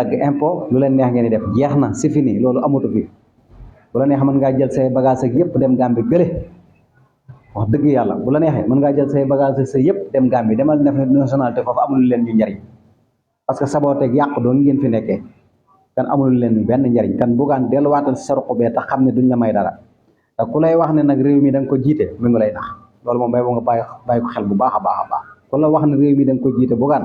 dagg impôt lu leen neex ngeen di def jeex na c'est fini loolu amatu fi bu la neex mën ngaa jël say bagage ak yëpp dem Gambie gële wax dëgg yàlla bu la neexee mën ngaa jël say bagage ak sa yëpp dem Gambie demal def nationalité foofu amul leen ñu njariñ parce que sabooteeg yàq doon ngeen fi nekkee kan amul leen benn njariñ kan buggaan delluwaatal si sa ruq bee tax xam ne duñ la may dara te ku lay wax ne nag réew mi da nga ko jiite mi ngi lay nax loolu moom bay boo nga bàyyi ko xel bu baax a baax a baax ku la wax ne réew mi da nga ko jiite buggaan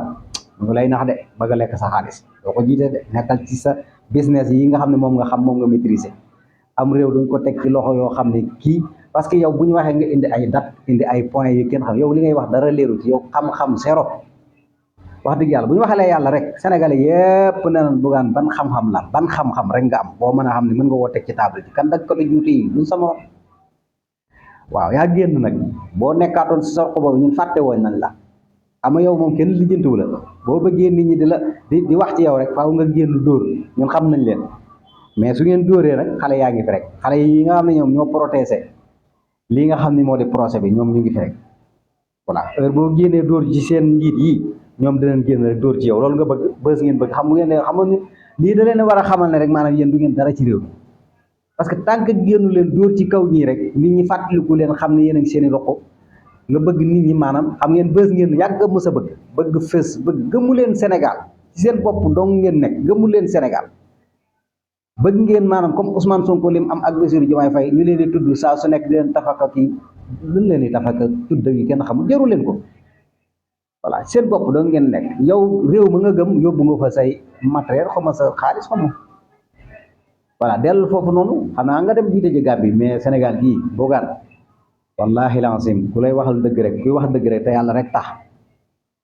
mi ngi lay nax de bëgg a lekk sa xaalis doo ko jiite de nekkal ci sa business yi nga xam ne moom nga xam moom nga maîtriser am réew duñ ko teg ci loxo yoo xam ne kii parce que yow bu ñu waxee nga indi ay date indi ay points yu kenn xam yow li ngay wax dara leeru ci yow xam-xam zéro wax dëgg yàlla bu ñu waxalee yàlla rek sénégalais yépp nee nañ buggaan ban xam-xam la ban xam-xam rek nga am boo mën a xam ne mën nga woo teg ci table ji kan dag ko juuti yi duñ sama waaw yaa génn nag boo nekkaatoon si sorko boobu ñun fàtte woon nañ la ama yow moom kenn lijjantiwu la boo bëggee nit ñi di wax ci yow rek faaw nga génn dóor ñun xam nañ leen mais su ngeen dóoree nag xale yaa ngi fi rek xale yi nga xam ne ñoom ñoo protégé lii nga xam ne moo di procès bi ñoom ñu ngi fi rek voilà heure boo génnee dóor ci seen njiit yi ñoom dinañ génn rek dóor ci yow loolu nga bëgg bës ngeen bëgg xam ngeen ne xam nga lii da leen war a xamal ne rek maanaam yéen du ngeen dara ci réew mi parce que tant que génnu leen dóor ci kaw ñii rek nit ñi fàttaliku leen xam ne yéen a ngi seen i loxo nga bëgg nit ñi maanaam xam ngeen bës ngeen yàgg a mës a bëgg fës bëgg gëmu leen Sénégal ci seen bopp dong ngeen nekk gëmu leen Sénégal bëgg ngeen maanaam comme Ousmane Sonko lim am ak Bassirou Diomaye Faye ñu leen di tudd saa su nekk di leen tafaka kii luñ leen di tafaka tudd yi kenn xamul jaru leen ko voilà seen bopp dong ngeen nekk yow réew ma nga gëm yóbbu nga fa say matériel xaw ma sa xaalis xaw ma voilà dellu foofu noonu xanaa nga dem jiite ji Gàmbi mais Sénégal gii boogaan wallahi lancim ku lay waxal dëgg rek kuy wax dëgg rek te yàlla rek tax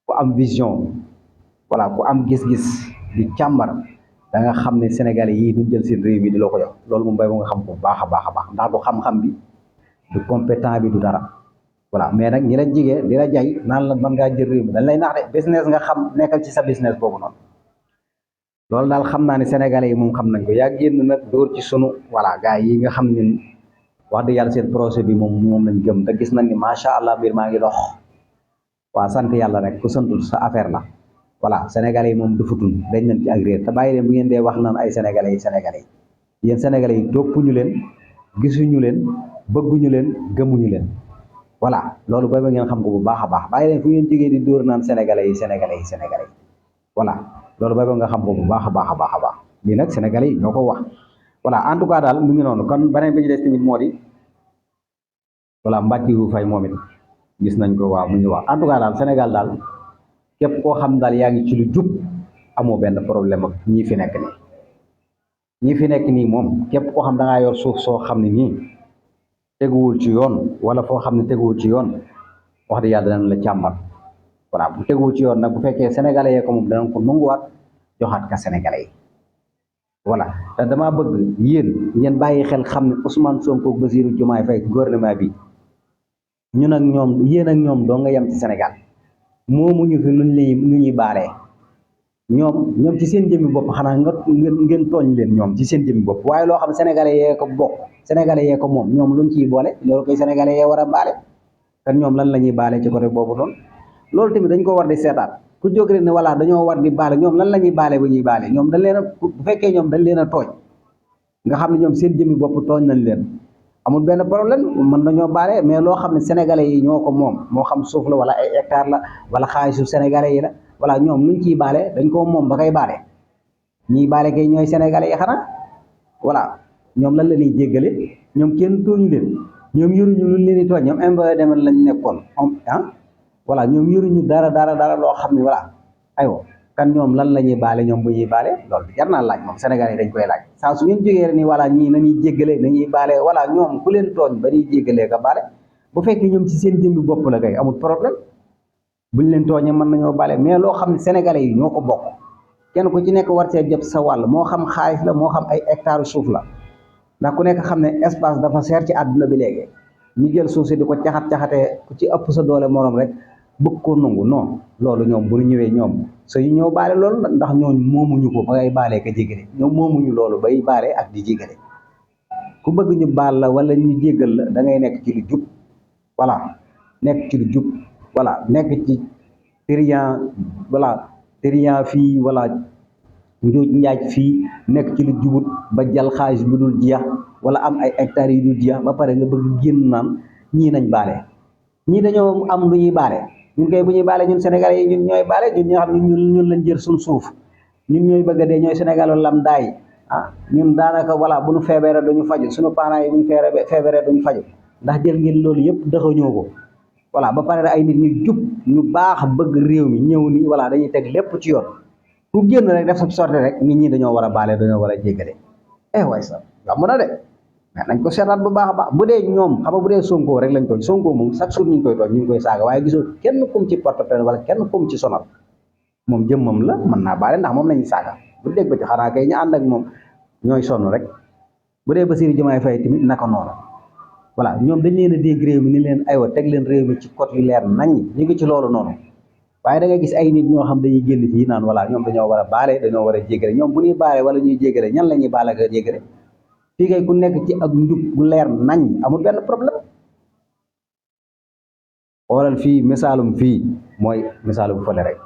ku am vision voilà ku am gis-gis di càmbar da nga xam ne Sénégalais yii duñ jël seen réew mi di la ko jox loolu moom bay ba nga xam ko baax a baax a baax ndax du xam-xam bi du compétent bi du dara voilà mais nag ñi la jigee di la jay naan la mën ngaa jël réew mi dañ lay nax de business nga xam nekkal ci sa business boobu noonu loolu daal xam naa ne Sénégalais yi moom xam nañ ko yaa génn nag dóor ci sunu voilà gars yi nga xam ñun wax dëgg yàlla seen projet bi moom lañ gëm te gis nañ ni macha allah mbir maa ngi dox waa sant yàlla rek ku santul sa affaire la voilà sénégalais yi moom dufutun dañ nañ ci ak réer te bàyyi leen bu ngeen dee wax naan ay sénégalais yi yéen sénégalais yi toppuñu leen gisuñu leen bëgguñu leen gëmuñu leen voilà loolu ba ngeen xam ko bu baax a baax bàyyi leen fu ngeen jógee di dóor naan sénégalais yi voilà loolu ba nga xam ko bu baax a baax a baax a baax lii nag sénégalais yi ñoo ko wax voilà en tout cas daal mu ngi noonu kon beneen bi ñu des tamit moo di voilà Mbackiou Faye moom it gis nañ ko waaw mu ngi wax en tout cas daal Sénégal daal képp koo xam daal yaa ngi ci lu jub amoo benn problème ak ñii fi nekk nii moom képp koo xam da ngaa yor suuf soo xam ne nii teguwul ci yoon wala foo xam ne teguwul ci yoon wax dëgg yàlla danañ la càmbar voilà bu teguwul ci yoon nag bu fekkee sénégalais yee ko moom danañ ko nanguwaat joxaat ka sénégalais yi voilà te damaa bëgg yéen ngeen bàyyi xel xam ne Ousmane Sonko Bassirou Diomaye Faye gouvernement bi ñun ak ñoom yéen ak ñoom doo nga yem ci Sénégal moomuñu fi lu ñuy baalee ñoom ci seen jëmmi bopp xanaa ngeen tooñ leen ñoom ci seen jëmmi bopp waaye loo xam sénégalais yee ko bokk sénégalais yee ko moom ñoom luñ ciy boole loolu koy sénégalais yee war a baale kan ñoom lan la ñuy baale ci côté boobu noonu loolu tamit dañ ko war di seetaat ku jóg rek ne voilà dañoo war di baale ñoom lan la ñuy baale ba ñuy baale ñoom dañ leen a bu fekkee ñoom dañ leen a tooñ nga xam ne ñoom seen jëmmi bopp tooñ nañ leen amul benn problème mën nañoo baale mais loo xam ne sénégalais yi ñoo ko moom moo xam suuf la wala ay hectare la wala xaalisu sénégalais yi la voilà ñoom luñ ciy baale dañ ko moom ba koy baale ñiy baale kay ñooy sénégalais yi xanaa voilà ñoom lan la ñuy jéggale ñoom kenn tooñu leen ñoom yoruñu luñ leen di tooñ ñoom imboye demal lañ nekkoon voilà ñoom yoruñu dara loo xam ne voilà aywa kan ñoom lan la ñuy baale ñoom bu ñuy baale loolu jar naa laaj moom sénégalais yi dañ koy laaj saa su ngeen jógee rek ni voilà ñii nañuy jéggale nañuy baale voilà ñoom ku leen tooñ ba ñuy jéggalee ka baale bu fekkee ñoom ci seen jëmbi bopp la kay amul problème buñ leen tooñee mën nañoo baale mais loo xam ne sénégalais yi ñoo ko bokk kenn ku ci nekk war cee jot sa wàll moo xam xaalis la moo xam ay hectare suuf la ndax ku nekk xam ne espace dafa seer ci àdduna bi léegi ñu jël suuf si di ko caxatee ku ci ëpp sa doole morom rek bëgg ko nangu non loolu ñoom bu ñu ñëwee ñoom so yu ñëw baale loolu ndax ñooñu moomuñu ko ba ngay baalee ka jégale ñoom moomuñu loolu bay baale ak di jégale ku bëgg ñu baal la wala ñu jégal la da ngay nekk ci lu jub voilà nekk ci lu jub voilà nekk ci trian voilà trian fii voilà njuuj njaaj fii nekk ci lu jubut ba jal xaalis bu dul jeex wala am ay hectares yu dul jeex ba pare nga bëgg génn naan ñii nañ baale ñii dañoo am lu ñuy baale ñun koy bu ñuy baale ñun Sénégalais yi ñun ñooy baale ñun ñoo xam ne ñun lañ jël suñ suuf ñun ñooy bëgg a dee ñooy Sénégal lam daay ñun daanaka voilà bu ñu feebaree duñu faju suñu parents yi bu ñu feebaree duñu faju ndax jël ngeen loolu yëpp dëxañoo ko voilà ba pare ay nit ñu jub ñu baax bëgg réew mi ñëw nii voilà dañuy teg lépp ci yoon ku génn rek def sa sorte rek nit ñi dañoo war a baale dañoo war a jéggale waay sax yomb na de mais nañ ko seetaat bu baax a baax bu dee ñoom xam nga bu dee Sonko rek lañ tooñ Sonko moom chaque jour ñu ngi koy tooñ ñu ngi koy saaga waaye gisoo kenn kum ci porte plainte wala kenn kum ci sonal moom jëmmam la mën naa baale ndax moom lañuy saaga bu dégg ba ci xanaa kay ñu ànd ak moom ñooy sonn rek bu dee Bassirou Diomaye Faye tamit naka noonu voilà ñoom dañ leen a dégg réew mi ni leen aywa teg leen réew mi ci code yu leer nañ ñu ngi ci loolu noonu waaye da ngay gis ay nit ñoo xam dañuy génn fii naan voilà ñoom dañoo war a baale dañoo war a jéggale ñoom bu ñuy baale wala ñuy jéggale ñan la ñuy baale ak jéggale fii kay ku nekk ci ak njub bu leer nañ amul benn problème xoolal fii misaalum fii mooy misaalum fële rek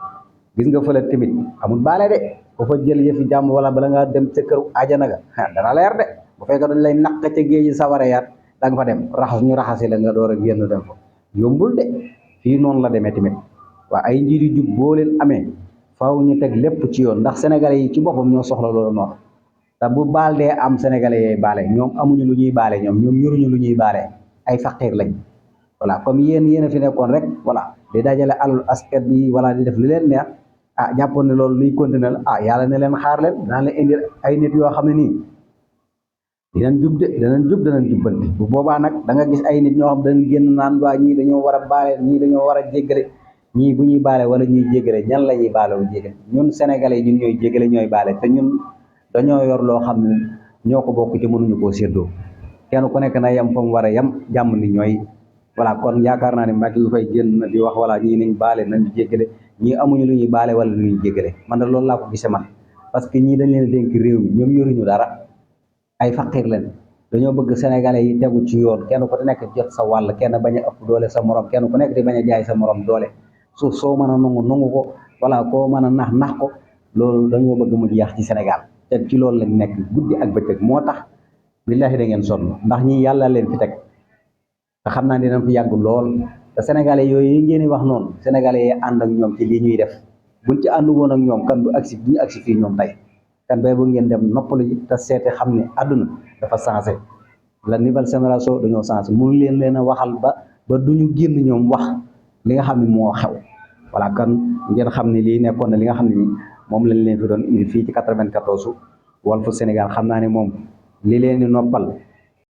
gis nga fële tamit amul baale de bu fa jël yëfi jàmm wala bala ngaa dem ca kër ajana ga dana leer de bu fekkee dañ lay naq ca géej sawara yaat da nga fa dem raxas ñu raxasi la nga door a génn dem fa yombul de fii noonu la demee tamit waa ay njiit yu jub boo leen amee faaw ñu teg lépp ci yoon ndax sénégalais yi ci boppam ñoo soxla loolu noonu te bu baal dee am sénégalais yee baale ñoom amuñu lu ñuy baale ñoom yoruñu lu ñuy baale ay faqiir lañ voilà comme yéen a fi nekkoon rek voilà di dajale alal askan bi wala di def li leen neex jàppoon ne loolu luy continuer la yàlla ne leen xaar leen daan leen indi ay nit yoo xam ne nii dinañ jub de danañ jubbanti bu boobaa nag da nga gis ay nit ñoo xam dañ génn naan waa ñii dañoo war a baale ñii dañoo war a jéggale ñii bu ñuy baale wala ñuy jéggale ñan la ñuy baale wu jéggale ñun sénégalais ñun ñooy jéggale ñooy baale te ñun dañoo yor loo xam ne ñoo ko bokk ci mënuñu koo séddoo kenn ku nekk na yem fa mu war a yem jàmm ni ñooy voilà kon yaakaar naa ne mag yu fay génn di wax voilà ñii nañ baale nañ jéggale ñii amuñu lu ñuy baale wala lu ñuy jéggale man de loolu laa ko gisee man parce que ñii dañ leen dénk réew mi ñoom yoruñu dara ay faqiir leen dañoo bëgg sénégalais yi tegu ci yoon kenn ku nekk jot sa wàll kenn bañ a ëpp doole sa morom kenn ku nekk di bañ a jaay sa morom doole suuf soo mën a nangu ko voilà koo mën a nax ko loolu dañoo bëgg mu jeex ci Sénégal te ci loolu lañ nekk guddi ak bëccëg moo tax billaahi da ngeen sonn ndax ñii yàlla leen fi teg te xam naa dinañ fi yàgg lool te sénégalais yooyu ngeen di wax noonu sénégalais yi ànd ak ñoom ci lii ñuy def buñ ci ànd woon ak ñoom kan du agsi bu ñu agsi fii ñoom tey kan bay bu ngeen dem noppalu ji te seete xam ne àdduna dafa changé la nouvelle génération dañoo changé mënu leen a waxal ba duñu génn ñoom wax li nga xam ne moo xew voilà kan ngeen xam ne lii nekkoon na li nga xam ne nii moom lañ leen fi doon indi fii ci 94 Walfu Sénégal xam naa ne moom li leen di noppal